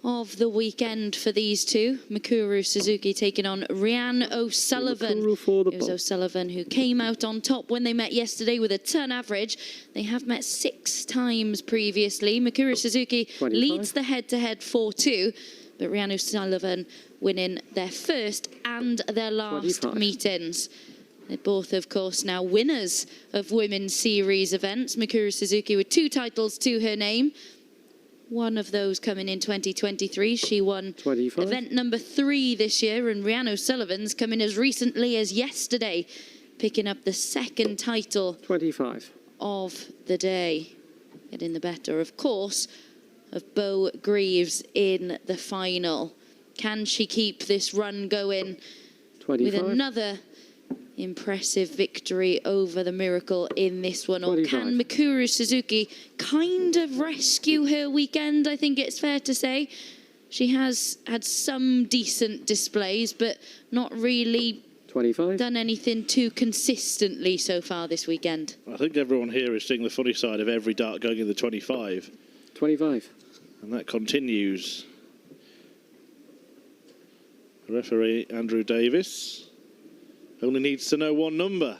of the weekend for these two. Mikuru Suzuki taking on Rhian O'Sullivan. It was O'Sullivan who came out on top when they met yesterday with a turn average. They have met 6 times previously. Mikuru Suzuki 25. leads the head-to-head 4-2, but Rhian O'Sullivan winning their first and their last 25. meetings. They're both, of course, now winners of Women's Series events. Mikuru Suzuki with 2 titles to her name. One of those coming in 2023. She won 25. event number 3 this year, and Rhian O'Sullivan's coming as recently as yesterday, picking up the 2nd title 25. of the day. Getting the better, of course, of Bo Greaves in the final. Can she keep this run going 25. with another impressive victory over the Miracle in this one? Or 25. can Mikuru Suzuki kind of rescue her weekend? I think it's fair to say. She has had some decent displays, but not really 25. done anything too consistently so far this weekend. I think everyone here is seeing the funny side of every dart going in the 25. 25. And that continues. Referee Andrew Davis only needs to know one number.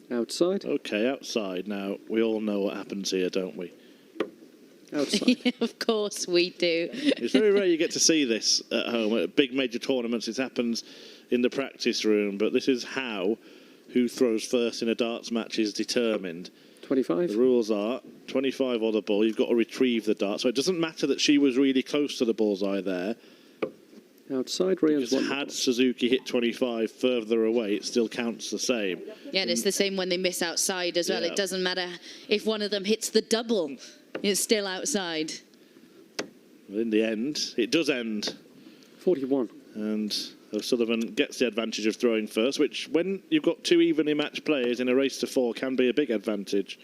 Outside. Okay, outside. Now, we all know what happens here, don't we? Outside. Of course we do. It's very rare you get to see this at home. At big major tournaments, it happens in the practice room, but this is how who throws first in a darts match is determined. 25. The rules are 25 or the ball. You've got to retrieve the dart. So it doesn't matter that she was really close to the bullseye there. Outside. Rhian's Because won. had Suzuki hit 25 further away, it still counts the same. Yeah, and it's the same when they miss outside as well. Yeah. It doesn't matter if one of them hits the double, it's still outside. But in the end, it does end. 41. And O'Sullivan gets the advantage of throwing first, which, when you've got 2 evenly matched players in a race to 4, can be a big advantage.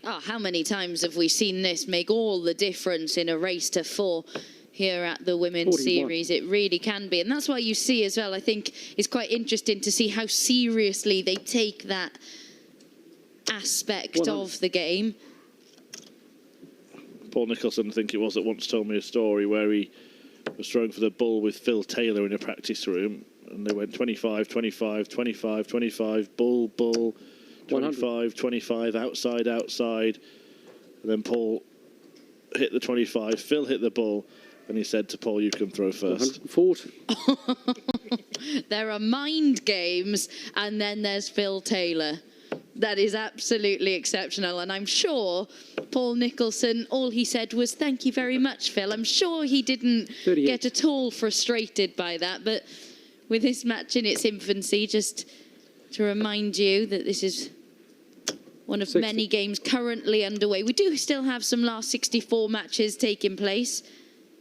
Oh, how many times have we seen this make all the difference in a race to 4 here at the Women's 41. Series? It really can be. And that's why you see as well, I think it's quite interesting to see how seriously they take that aspect 100. of the game. Paul Nicholson, I think it was, that once told me a story where he was throwing for the bull with Phil Taylor in a practice room, and they went 25, 25, 25, 25, bull, bull, 25, 25, outside, outside. And then Paul hit the 25, Phil hit the bull, and he said to Paul, "You can throw first." 140. There are mind games, and then there's Phil Taylor. That is absolutely exceptional, and I'm sure Paul Nicholson, all he said was, "Thank you very much, Phil." I'm sure he didn't 38. get at all frustrated by that, but with this match in its infancy, just to remind you that this is one of 60. many games currently underway. We do still have some last 64 matches taking place.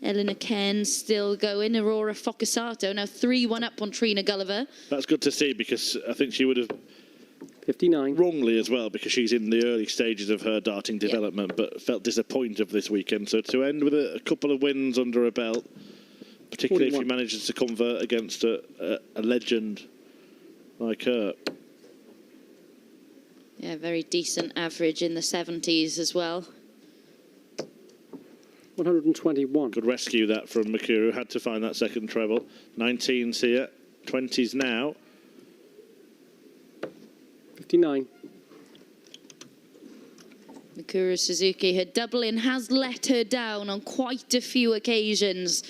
Eleanor Cairns still going. Aurora Focasato now 3-1 up on Trina Gulliver. That's good to see, because I think she would have 59. wrongly as well, because she's in the early stages of her darting development, but felt disappointed this weekend. So to end with a couple of wins under her belt, particularly 41. if she manages to convert against a legend like her. Yeah, very decent average in the 70s as well. 121. Good rescue that from Mikuru. Had to find that second treble. 19's here, 20's now. 59. Mikuru Suzuki, her doubling has let her down on quite a few occasions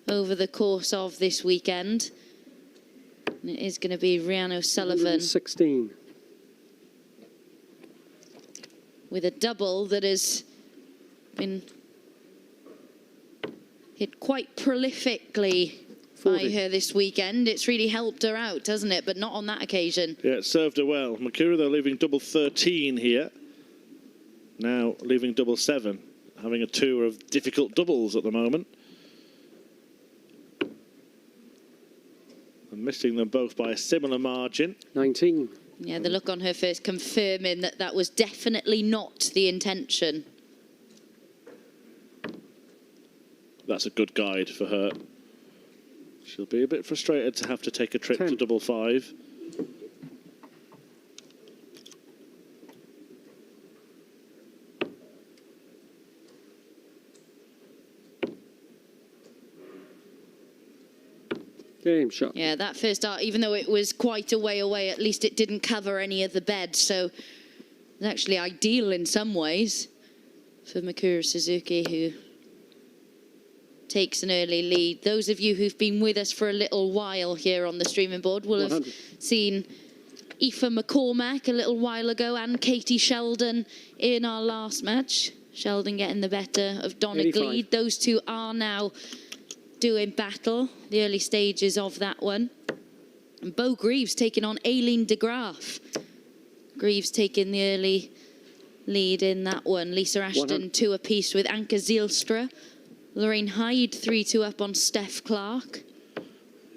over the course of this weekend. And it is going to be Rhian O'Sullivan 16. with a double that has been hit quite prolifically 40. by her this weekend. It's really helped her out, hasn't it? But not on that occasion. Yeah, it served her well. Mikuru, though, leaving double 13 here. Now leaving double 7. Having a tour of difficult doubles at the moment. And missing them both by a similar margin. 19. Yeah, the look on her face confirming that that was definitely not the intention. That's a good guide for her. She'll be a bit frustrated to have to take a trip 10. to double 5. Game shot. Yeah, that first dart, even though it was quite a way away, at least it didn't cover any of the bed. So it's actually ideal in some ways for Mikuru Suzuki, who takes an early lead. Those of you who've been with us for a little while here on the streaming board will have seen Aoife McCormack a little while ago and Katie Sheldon in our last match. Sheldon getting the better of Donna 85. Gleed. Those two are now doing battle, the early stages of that one. And Bo Greaves taking on Aileen de Graaf. Greaves taking the early lead in that one. Lisa Ashton 2 apiece with Anke Zielstra. Lorraine Hyde 3-2 up on Steph Clark.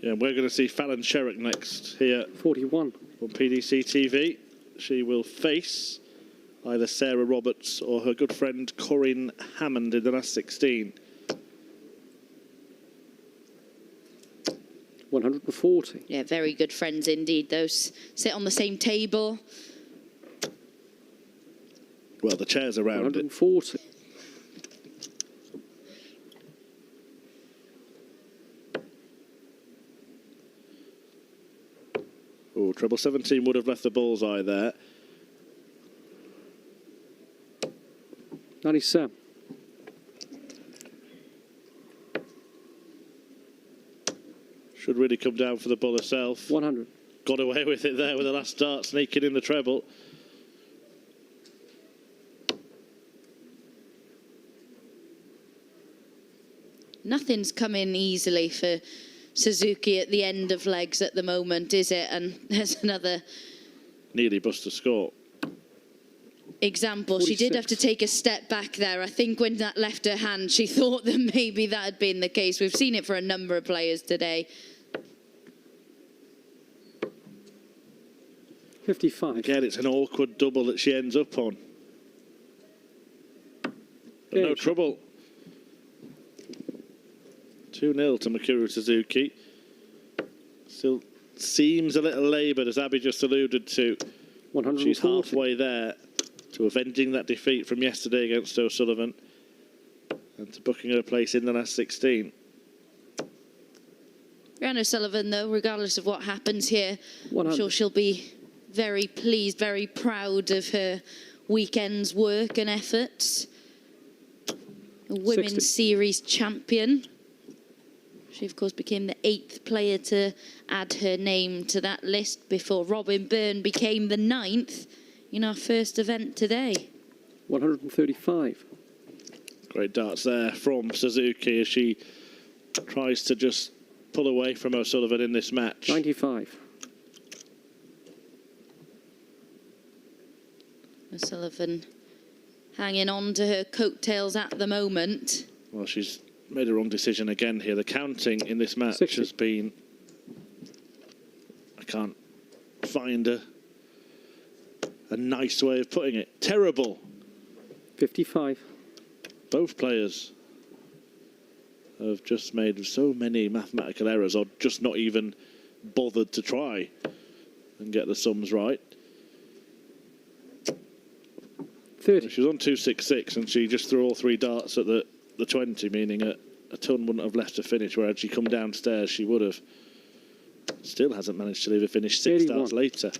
Yeah, we're going to see Fallon Sherrick next here 41. on PDC TV. She will face either Sarah Roberts or her good friend Corinne Hammond in the last 16. 140. Yeah, very good friends indeed. Those sit on the same table. Well, the chairs around it. 140. Oh, treble 17 would have left the bullseye there. 97. Should really come down for the bull herself. 100. Got away with it there with the last dart, sneaking in the treble. Nothing's coming easily for Suzuki at the end of legs at the moment, is it? And there's another Nearly bust a score. example. 46. She did have to take a step back there. I think when that left her hand, she thought that maybe that had been the case. We've seen it for a number of players today. 55. Again, it's an awkward double that she ends up on. But no trouble. 2-0 to Mikuru Suzuki. Still seems a little laboured, as Abby just alluded to. 140. She's halfway there to avenging that defeat from yesterday against O'Sullivan and to booking her place in the last 16. Rhian O'Sullivan, though, regardless of what happens here, 100. I'm sure she'll be very pleased, very proud of her weekend's work and efforts. A Women's 60. Series champion. She, of course, became the 8th player to add her name to that list before Robin Byrne became the 9th in our first event today. 135. Great darts there from Suzuki as she tries to just pull away from O'Sullivan in this match. 95. O'Sullivan hanging on to her coattails at the moment. Well, she's made a wrong decision again here. The counting in this match 60. has been... I can't find a nice way of putting it. Terrible. 55. Both players have just made so many mathematical errors or just not even bothered to try and get the sums right. 30. She was on 266 and she just threw all 3 darts at the 20, meaning a ton wouldn't have left to finish, where had she come downstairs she would have. Still hasn't managed to leave a finish 6 darts later.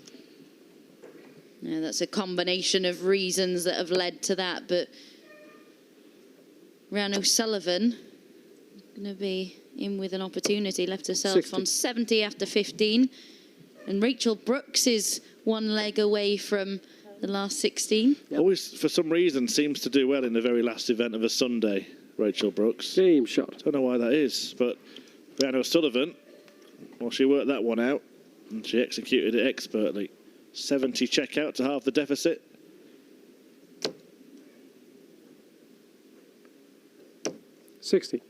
Yeah, that's a combination of reasons that have led to that, but Rhian O'Sullivan going to be in with an opportunity, left herself 60. on 70 after 15. And Rachel Brooks is 1 leg away from the last 16. Yep. Always, for some reason, seems to do well in the very last event of a Sunday, Rachel Brooks. Game shot. Don't know why that is, but Rhian O'Sullivan, well, she worked that one out and she executed it expertly. 70 check out to halve the deficit. $60.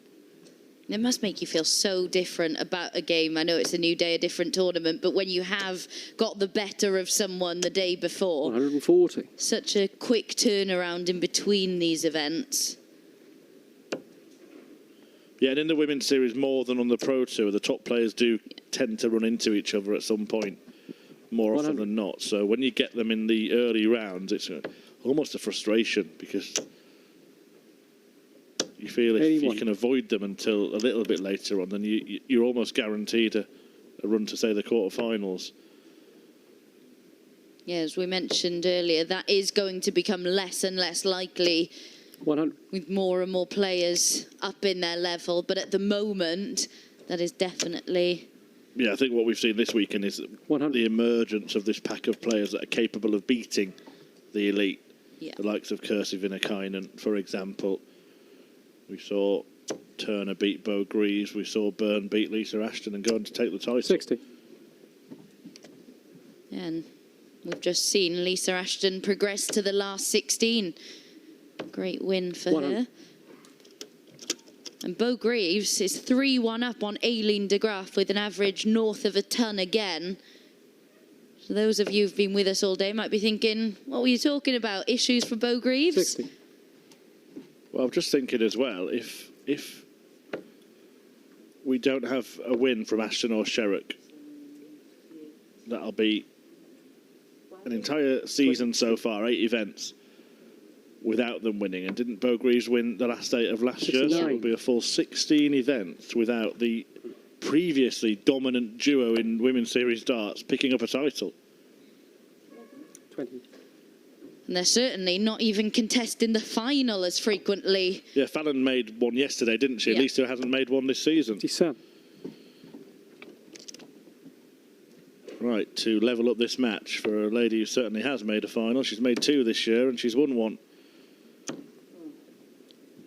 It must make you feel so different about a game. I know it's a new day, a different tournament, but when you have got the better of someone the day before, 140. such a quick turnaround in between these events. Yeah, and in the women's series more than on the Pro Tour, the top players do tend to run into each other at some point, more often than not. So when you get them in the early rounds, it's almost a frustration because you feel if 81. you can avoid them until a little bit later on, then you're almost guaranteed a run to, say, the quarterfinals. Yeah, as we mentioned earlier, that is going to become less and less likely 100. with more and more players up in their level. But at the moment, that is definitely... Yeah, I think what we've seen this weekend is 100. the emergence of this pack of players that are capable of beating the elite. Yeah. The likes of Kirsi Vinnakainen, for example. We saw Turner beat Bo Greaves. We saw Byrne beat Lisa Ashton and go on to take the title. 60. And we've just seen Lisa Ashton progress to the last 16. Great win for 100. her. And Bo Greaves is 3-1 up on Aileen de Graaf with an average north of a ton again. So those of you who've been with us all day might be thinking, what were you talking about? Issues for Bo Greaves? 60. Well, I'm just thinking as well, if we don't have a win from Ashton or Sherrock, that'll be an entire season so far, 8 events, without them winning. And didn't Bo Greaves win the last 8 of last year? So it'll be a full 16 events without the previously dominant duo in Women's Series darts picking up a title. 20. And they're certainly not even contesting the final as frequently. Yeah, Fallon made one yesterday, didn't she? Yeah. Lisa hasn't made one this season. 57. Right, to level up this match for a lady who certainly has made a final. She's made 2 this year and she's won 1.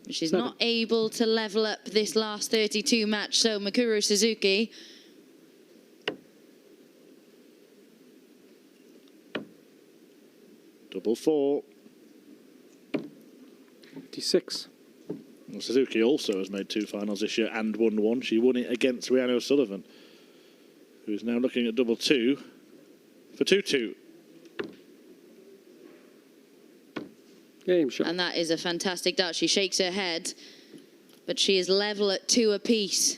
She's 7. not able to level up this last 32 match. So Mikuru Suzuki. Double 4. 56. Well, Suzuki also has made 2 finals this year and won 1. She won it against Rhian O'Sullivan, who's now looking at double 2 for 2-2. Game shot. And that is a fantastic dart. She shakes her head, but she is level at 2 apiece.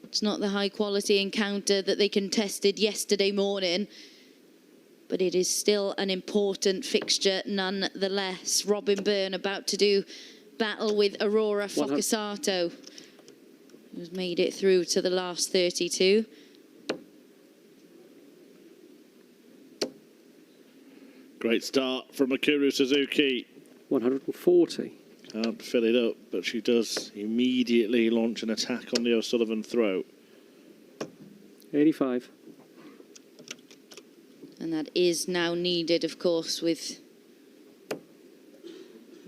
It's not the high quality encounter that they contested yesterday morning, but it is still an important fixture nonetheless. Robin Byrne about to do battle with Aurora Focasato, who's made it through to the last 32. Great start from Mikuru Suzuki. 140. Can't fill it up, but she does immediately launch an attack on the O'Sullivan throw. 85. And that is now needed, of course, with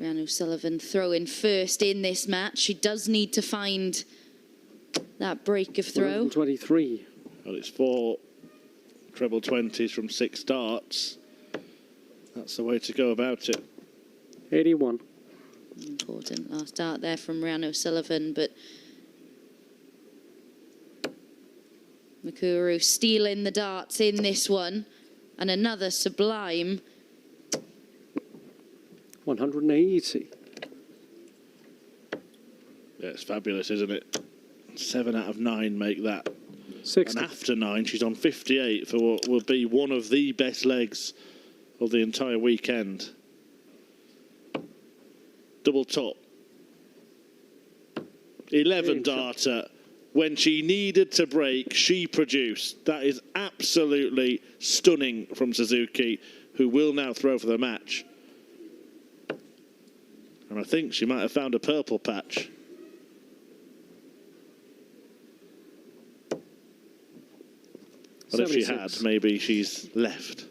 Rhian O'Sullivan throwing first in this match. She does need to find that break of throw. 123. Well, it's 4 treble 20s from 6 darts. That's the way to go about it. 81. Important last dart there from Rhian O'Sullivan, but Mikuru stealing the darts in this one. And another sublime. 180. Yeah, it's fabulous, isn't it? 7 out of 9 make that. 60. And after 9, she's on 58 for what will be one of the best legs of the entire weekend. Double top. 11 darter. When she needed to break, she produced. That is absolutely stunning from Suzuki, who will now throw for the match. And I think she might have found a purple patch. But if she had, maybe she's left.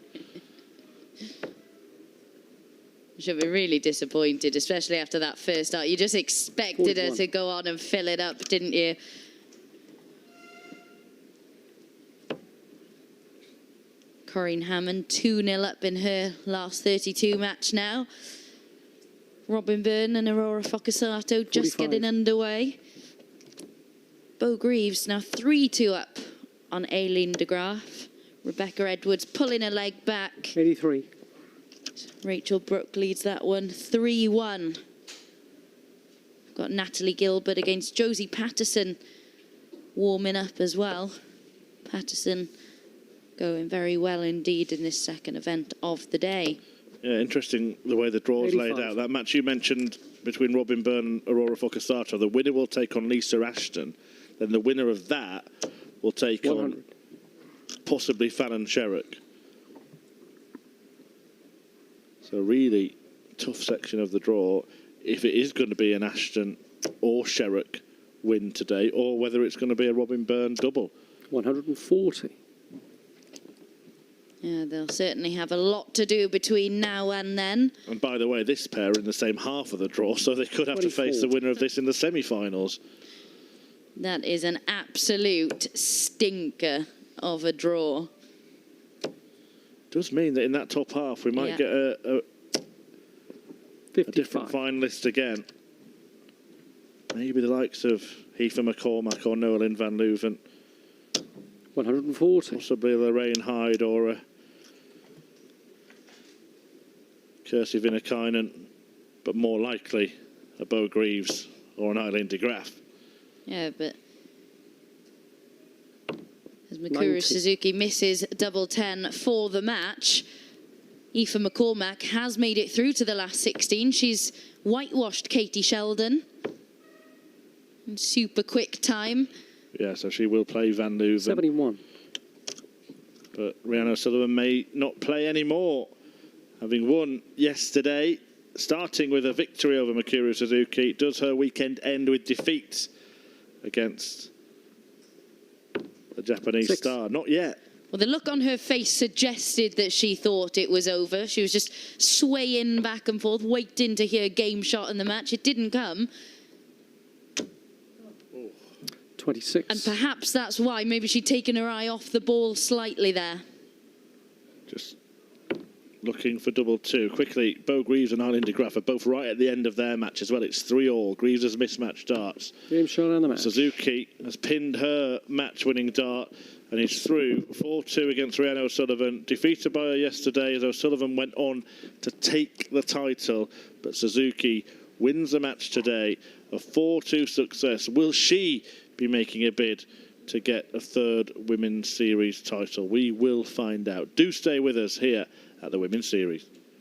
She'll be really disappointed, especially after that first start. You just expected 41. her to go on and fill it up, didn't you? Corinne Hammond 2-0 up in her last 32 match now. Robin Byrne and Aurora Focasato just 45. getting underway. Bo Greaves now 3-2 up on Aileen de Graaf. Rebecca Edwards pulling her leg back. 83. Rachel Brook leads that one 3-1. Got Natalie Gilbert against Josie Patterson warming up as well. Patterson going very well indeed in this second event of the day. Yeah, interesting the way the draw's laid 85. out. That match you mentioned between Robin Byrne and Aurora Focasato, the winner will take on Lisa Ashton. Then the winner of that will take 100. on possibly Fallon Sherrock. So really tough section of the draw. If it is going to be an Ashton or Sherrock win today, or whether it's going to be a Robin Byrne double. 140. Yeah, they'll certainly have a lot to do between now and then. And by the way, this pair are in the same half of the draw, so they could have to 24. face the winner of this in the semi-finals. That is an absolute stinker of a draw. Does mean that in that top half we might get a 55. different finalist again. Maybe the likes of Aoife McCormack or Noelyn van Leuven. 140. Possibly Lorraine Hyde or a Kirsty Vinakainen, but more likely a Bo Greaves or an Eileen de Graaf. Yeah, but as Mikuru 90. Suzuki misses double 10 for the match, Aoife McCormack has made it through to the last 16. She's whitewashed Katie Sheldon in super quick time. Yeah, so she will play Van Leuven. 71. But Rhian O'Sullivan may not play anymore, having won yesterday, starting with a victory over Mikuru Suzuki. Does her weekend end with defeat against the Japanese 6. star? Not yet. Well, the look on her face suggested that she thought it was over. She was just swaying back and forth, waiting to hear game shot in the match. It didn't come. 26. And perhaps that's why maybe she'd taken her eye off the ball slightly there. Just looking for double two. Quickly, Bo Greaves and Eileen de Graaf are both right at the end of their match as well. It's 3-all. Greaves has mismatched darts. Game shot on the match. Suzuki has pinned her match-winning dart and is through 4-2 against Rhian O'Sullivan. Defeated by her yesterday as O'Sullivan went on to take the title. But Suzuki wins the match today. A 4-2 success. Will she be making a bid to get a third Women's Series title? We will find out. Do stay with us here at the Women's Series.